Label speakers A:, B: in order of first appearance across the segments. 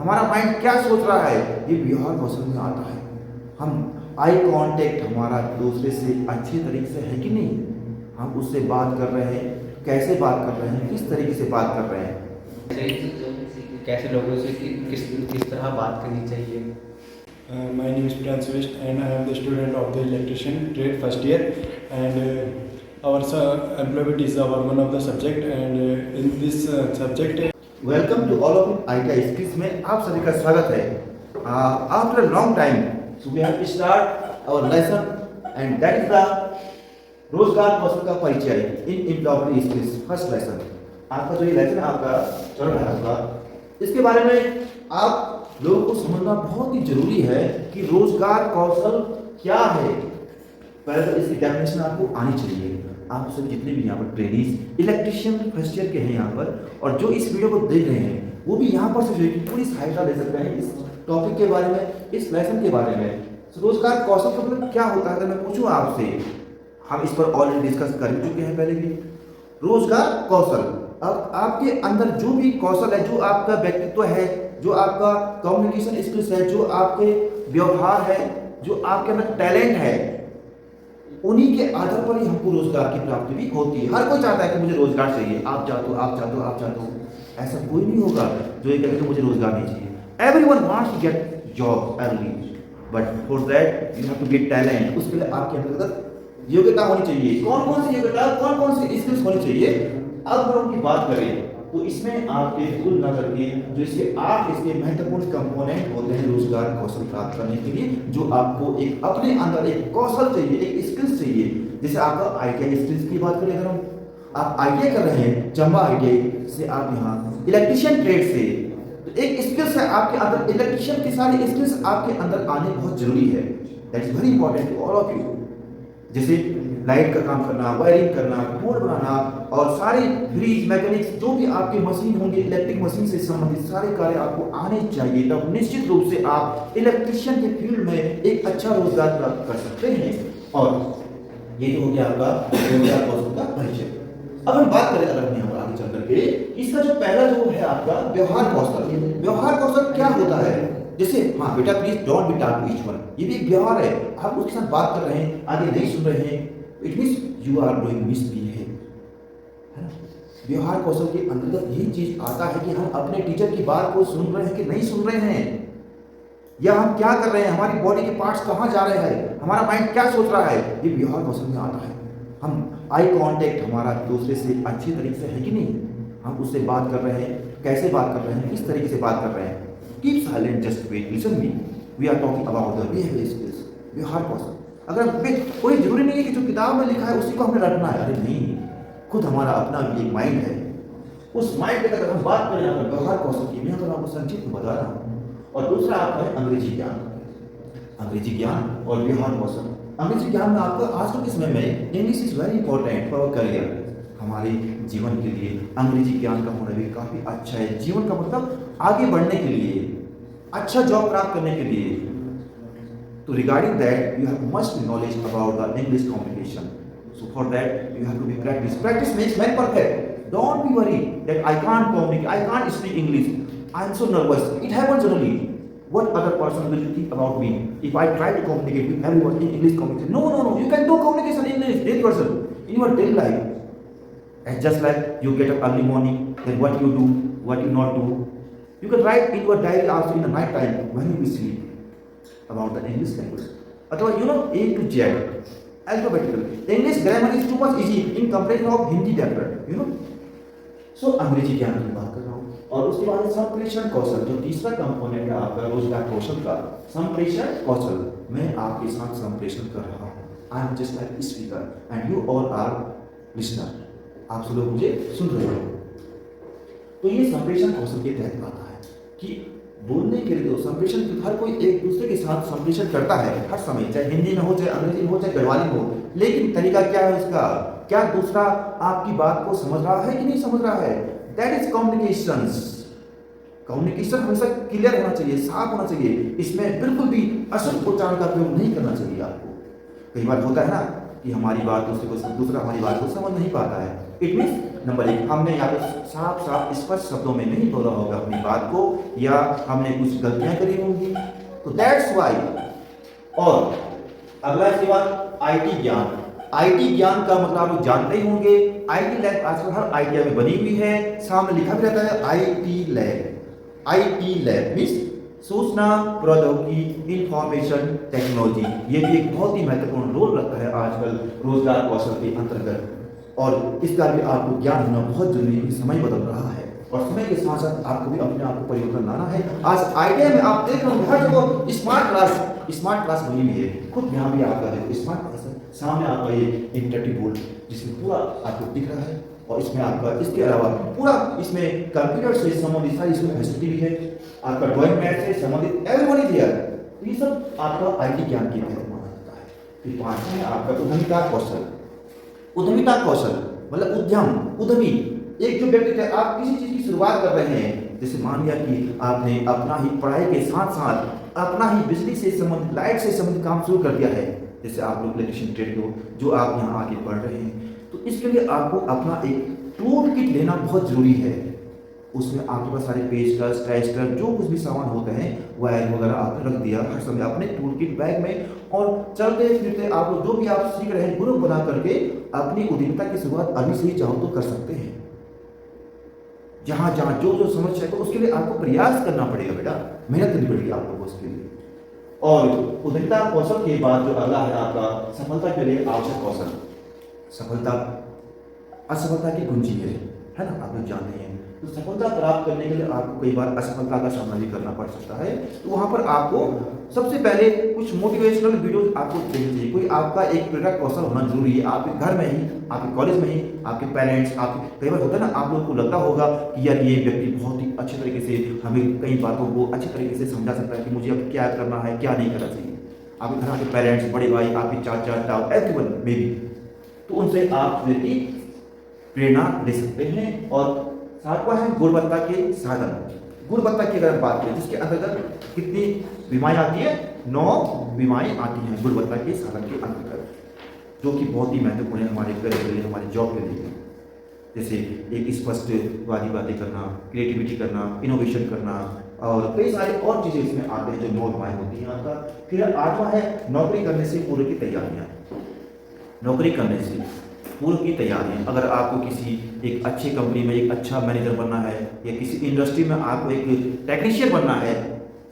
A: हमारा माइंड क्या सोच रहा है, ये व्यवहार कौशल में आता है। हम आई कांटेक्ट हमारा दूसरे से अच्छे तरीके से है कि नहीं, हम उससे बात कर रहे हैं, कैसे बात कर रहे हैं, किस तरीके से बात कर रहे हैं,
B: कैसे लोगों से किस किस तरह बात करनी चाहिए।
C: My name is Prince West and I am the student of the electrician trade first year, and our employment is our one of the subject, and in this subject
A: welcome to all of ITI skills में आप सभी का स्वागत है। After a long time so we have to start our lesson and that is the रोजगार कौशल का परिचय in employment skills first lesson. आपका जो ये लेसन आपका चल रहा होगा, इसके बारे में आप लोगों को समझना बहुत ही जरूरी है कि रोजगार कौशल क्या है। पहले तो इसकी डेफिनेशन आपको आनी चाहिए। आप सब जितने भी यहाँ पर ट्रेनिज इलेक्ट्रिशियन फर्स्ट ईयर के हैं यहाँ पर, और जो इस वीडियो को देख रहे हैं वो भी यहाँ पर से पूरी सहायता ले सकते हैं इस टॉपिक के बारे में, इस लेसन के बारे में। रोजगार कौशल का मतलब क्या होता है, अगर मैं पूछूं आपसे, हम इस पर ऑलरेडी डिस्कस कर चुके हैं पहले भी। रोजगार कौशल, अब आपके अंदर जो भी कौशल है, जो आपका व्यक्तित्व है, जो आपका कम्युनिकेशन स्किल्स है, जो आपके व्यवहार है, जो आपके अंदर टैलेंट है, उन्हीं के आधार पर ही हमको रोजगार की प्राप्ति भी होती है। हर कोई चाहता है कि मुझे रोजगार चाहिए, आप चाहते हो, आप चाहते हो, आप चाहते हो, ऐसा कोई नहीं होगा जो ये कहे कि मुझे रोजगार नहीं चाहिए। Everyone wants to get job early, but for that you have to get talent. उसके लिए आपके अंदर योग्यता होनी चाहिए। कौन कौन सी योग्यता, कौन कौन सी स्किल्स होनी चाहिए, अब अगर उनकी बात करें तो इसमें आपके कुल न करके जो इसके 8 इसके महत्वपूर्ण कंपोनेंट होते हैं रोजगार कौशल प्राप्त करने के लिए, जो आपको एक अपने अंदर एक कौशल चाहिए, एक स्किल्स चाहिए। जैसे आपका आईटीआई स्किल्स की बात करें, अगर हम आप आईटीआई कर रहे हैं, चंबा आईटीआई से आप यहाँ इलेक्ट्रिशियन ट्रेड से, तो एक स्किल्स है आपके अंदर, इलेक्ट्रिशियन की सारी स्किल्स आपके अंदर आने बहुत जरूरी है। That is very important to all of you. जैसे लाइट का काम करना, वायरिंग करना, बोर्ड बनाना, और सारे फ्रीज मैकेनिक्स जो भी आपके मशीन होंगे, इलेक्ट्रिक मशीन से संबंधित सारे कार्य आपको आने चाहिए। तब निश्चित रूप से आप इलेक्ट्रिशियन के फील्ड में एक अच्छा रोजगार प्राप्त कर सकते हैं। और ये तो हो गया आपका रोजगार कौशल का परिचय। अब हम बात करें अगर हम यहाँ आगे चल करके, इसका जो पहला जो है आपका व्यवहार कौशल। व्यवहार कौशल क्या होता है? जैसे हाँ बेटा please don't be talk to each one, ये भी एक व्यवहार है। आप उसके साथ बात कर रहे हैं, आगे नहीं सुन रहे हैं, it means you are doing misbehave, है ना। व्यवहार कौशल के अंतर्गत यही चीज आता है कि हम अपने टीचर की बात को सुन रहे हैं कि नहीं सुन रहे हैं, या हम क्या कर रहे हैं, हमारी बॉडी के पार्ट्स कहाँ जा रहे हैं, हमारा माइंड क्या सोच रहा है, ये व्यवहार कौशल में आता है। हम आई कांटेक्ट हमारा दूसरे से अच्छे तरीके से है कि नहीं, हम उससे बात कर रहे हैं, कैसे बात कर रहे हैं, किस तरीके से बात कर रहे हैं। Keep silent, just wait, listen me, we are talking about the behaviour skills, व्यवहार कौशल। अगर कोई जरूरी नहीं है कि जो किताब में लिखा है उसी को हमने रटना है, अरे नहीं, खुद हमारा अपना भी एक माइंड है। उस माइंड के अगर हम बात करें यहाँ पर व्यवहार कौशल की, मैं तो आपको संक्षिप्त में बता रहा हूँ। और दूसरा आपका है अंग्रेजी ज्ञान, अंग्रेजी ज्ञान और व्यवहार कौशल। अंग्रेजी ज्ञान में आपका आज के समय में English is very important for career, हमारे जीवन के लिए अंग्रेजी ज्ञान का होना भी काफी अच्छा है। जीवन का मतलब आगे बढ़ने के लिए, अच्छा जॉब प्राप्त करने के लिए। तो regarding that you have must knowledge about the English communication. So for that you have to be practice. Practice makes man perfect. Don't be worried that I can't communicate, I can't speak English, I am so nervous. It happens generally. What other person will think about me if I try to communicate with everyone in English communication? No, no, no. You can do communication in English, daily person, in your daily life. And just like you get up early morning, then what you do, what you not do. You can write in your diary also in the night time when you sleep about the English language. अथवा you know A to Z alphabetical. English grammar is too much easy in comparison of Hindi grammar, you know. So अंग्रेजी ज्ञान की बात कर रहा हूँ। और उसके बाद संप्रेषण कौशल, जो तीसरा कंपोनेंट है आपका रोजगार कौशल का, संप्रेषण कौशल। मैं आपके साथ संप्रेषण कर रहा हूँ, I am just like speaker and you all our listener, आप सब लोग मुझे सुन रहे हो। तो ये संप्रेषण कौशल के तहत आता है कि बोलने के लिए तो संप्रेषण हर कोई एक दूसरे के साथ संप्रेषण करता है हर समय, चाहे हिंदी में हो, चाहे अंग्रेजी में हो, चाहे गढ़वाली में हो। लेकिन तरीका क्या है उसका, क्या दूसरा आपकी बात को समझ रहा है कि नहीं समझ रहा है, दैट इज कम्युनिकेशन। कम्युनिकेशन हमेशा क्लियर होना चाहिए, साफ होना चाहिए। इसमें बिल्कुल भी अशुद्ध उच्चारण का प्रयोग नहीं करना चाहिए आपको। कई बार होता है ना कि हमारी बात दूसरा हमारी बात को समझ नहीं पाता है। इट मीन्स नंबर एक, हमने यहाँ पे साफ साफ स्पष्ट शब्दों में नहीं बोला होगा अपनी बात को, या हमने कुछ गलतियां करी होंगी, तो दैट्स वाई। और अगला इसके बाद आईटी ज्ञान। आईटी ज्ञान का मतलब आप लोग जानते ही होंगे, आईटी लैब आजकल हर आईटीआई में बनी हुई है, सामने लिखा भी रहता है IT lab. IT lab means सूचना प्रौद्योगिकी इंफॉर्मेशन टेक्नोलॉजी। ये भी एक बहुत ही महत्वपूर्ण रोल रखता है आजकल रोजगार कौशल के अंतर्गत, और इसका भी आपको ज्ञान होना बहुत जरूरी है। समय बदल रहा है और समय के साथ साथ आपको भी अपने आप को परिवर्तन लाना है। आज आईटीआई में आप देख रहे हो हर जगह स्मार्ट क्लास बनी हुई है। खुद यहाँ भी आपका देखो स्मार्ट क्लास है, सामने आपका ये इंटरेक्टिव बोर्ड जिसमें पूरा आपको दिख रहा है, और इसमें आपका इसके अलावा पूरा इसमें कंप्यूटर से संबंधित सारी इसमें फैसिलिटी भी है, आपका ड्राइंग मैट से संबंधित एवरीवन इज हियर। तो ये सब आपका आईटी ज्ञान के तहत माना जाता है। फिर पांचवा है आपका उद्यमिता कौशल। उद्यमिता कौशल मतलब उद्यमी एक जो व्यक्ति है, आप किसी चीज की शुरुआत कर रहे हैं, जैसे मान लिया कि आपने अपना ही पढ़ाई के साथ साथ अपना ही बिजली से संबंधित लाइट से संबंधित काम शुरू कर दिया है, जैसे आप लोग इलेक्ट्रिशियन ट्रेड को जो आप यहाँ आगे पढ़ रहे हैं, तो इसके लिए आपको अपना एक टूल किट लेना बहुत जरूरी है। उसमें आपके पास सारे पेचकस टेस्टर जो कुछ भी सामान होते हैं वायर वगैरह आपने रख दिया हर समय अपने टूल किट बैग में, और चलते फिरते आप लोग जो भी आप सीख रहे हैं ग्रुप बना करके अपनी उद्यमिता की शुरुआत अभी से ही चाहो तो कर सकते हैं। जहां जहां जो जो समस्या है उसके लिए आपको प्रयास करना पड़ेगा बेटा, मेहनत करनी पड़ेगी आप लोगों को उसके लिए। और उद्यमिता कौशल के बाद जो अगला है आपका सफलता के लिए आवश्यक कौशल। सफलता असफलता की कुंजी है ना, आप लोग जानते हैं। तो सफलता प्राप्त करने के लिए आपको कई बार असफलता का सामना भी करना पड़ सकता है, तो वहां पर आपको सबसे पहले कुछ मोटिवेशनल वीडियोस आपको देखनी चाहिए। कोई आपका एक प्रेरक कौशल होना जरूरी है, आपके घर में ही, आपके कॉलेज में ही, आपके पेरेंट्स, आपके कई बार होता है ना, आप लोगों को लगता होगा कि यार ये व्यक्ति बहुत ही अच्छे तरीके से हमें कई बातों को अच्छे तरीके से समझा सकता है कि मुझे अब क्या करना है क्या नहीं करना चाहिए। आपके घर आपके पेरेंट्स, बड़े भाई, आपके चाचा ताऊ, एवरीवन मे बी, तो उनसे आप व्यक्ति प्रेरणा ले सकते हैं। और सातवां है गुणवत्ता के साधन। गुणवत्ता की अगर बात करें जिसके अंतर्गत कितनी बीमारी आती है, 9 बीमारी आती हैं गुणवत्ता के साधन के अंतर्गत, जो कि बहुत ही महत्वपूर्ण है हमारे करियर के लिए, हमारे जॉब के लिए। जैसे एक स्पष्टवादी बातें करना, क्रिएटिविटी करना, इनोवेशन करना, और कई सारे और चीजें इसमें आते हैं जो 9 बीमारी होती हैं आपका। फिर आठवां है नौकरी करने से पूर्व की तैयारियां। नौकरी करने से पूर्व की तैयारियां, अगर आपको किसी एक अच्छी कंपनी में एक अच्छा मैनेजर बनना है, या किसी इंडस्ट्री में आपको एक टेक्नीशियन बनना है,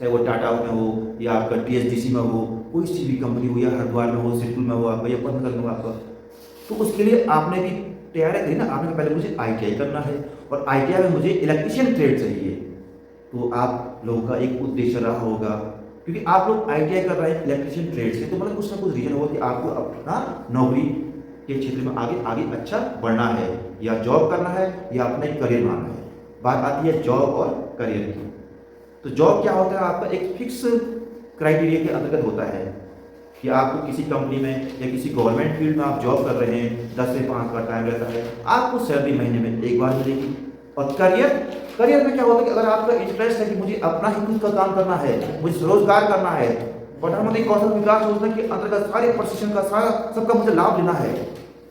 A: चाहे वो टाटा में हो या आपका TSDC में हो, कोई सी भी कंपनी हो, या हरिद्वार में हो, सिरपुर में हो आपका, या पंथगढ़ में हो आपका, तो उसके लिए आपने भी तैयारी करी ना। आपने पहले मुझे ITI करना है, और ITI में मुझे इलेक्ट्रिशियन ट्रेड चाहिए, तो आप लोगों का एक उद्देश्य रहा होगा, क्योंकि आप लोग ITI कर रहे हैं इलेक्ट्रिशियन ट्रेड से, तो मतलब कुछ ना कुछ रीजन होगा कि आपको अपना नौकरी के क्षेत्र में आगे अच्छा बढ़ना है, या जॉब करना है, या अपना एक करियर बनाना है। बात आती है जॉब और करियर की। तो जॉब क्या होता है, आपका एक फिक्स क्राइटेरिया के अंतर्गत होता है कि आपको किसी कंपनी में या किसी गवर्नमेंट फील्ड में आप जॉब कर रहे हैं, 10 से 5 का टाइम रहता है, आपको सैलरी महीने में एक बार मिलेगी। और करियर में क्या होता है कि अगर आपका इंटरेस्ट है कि मुझे अपना ही खुद का काम करना है, मुझे स्वरोजगार करना है, प्रधानमंत्री कौशल विकास योजना के अंतर्गत सारे प्रशिक्षण का सारा सबका मुझे लाभ लेना है,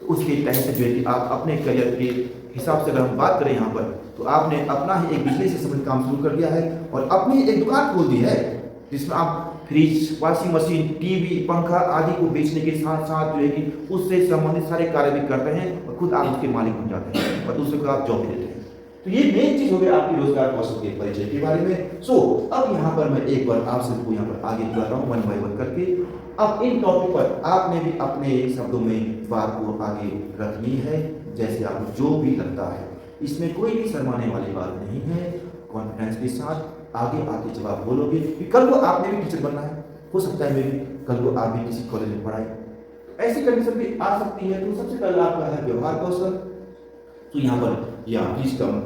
A: तो उसके तहत जो है कि आप अपने करियर के हिसाब से अगर हम बात करें यहाँ पर, तो आपने अपना ही एक बिजली से संबंधित काम शुरू कर दिया है, और अपनी एक दुकान खोल दी है जिसमें आप फ्रिज, वॉशिंग मशीन, टीवी, पंखा आदि को बेचने के साथ साथ जो है कि उससे संबंधित सारे कार्य भी करते हैं, और खुद आप उसके मालिक बन जाते हैं, और दूसरे को आप जॉब देते हैं। तो ये मेन चीज हो गई आपकी रोजगार कौशल के परिचय के बारे में। सो अब यहाँ पर मैं एक बार आप सबको यहाँ पर आगे बुलाता हूँ 1 बाय 1 करके। अब इन टॉपिक पर आपने भी अपने शब्दों में बात को आगे रखनी है, जैसे आपको जो भी लगता है। इसमें कोई भी शर्माने वाली बात नहीं है, कॉन्फिडेंस के साथ आगे जवाब बोलोगे कि कल को आपने भी टीचर बनना है, हो सकता है मेरी कल को आप भी किसी कॉलेज में पढ़ाए, ऐसी कंडीशन भी आ सकती है। तो सबसे पहले आपका है व्यवहार कौशल। तो यहाँ पर या प्लीज कम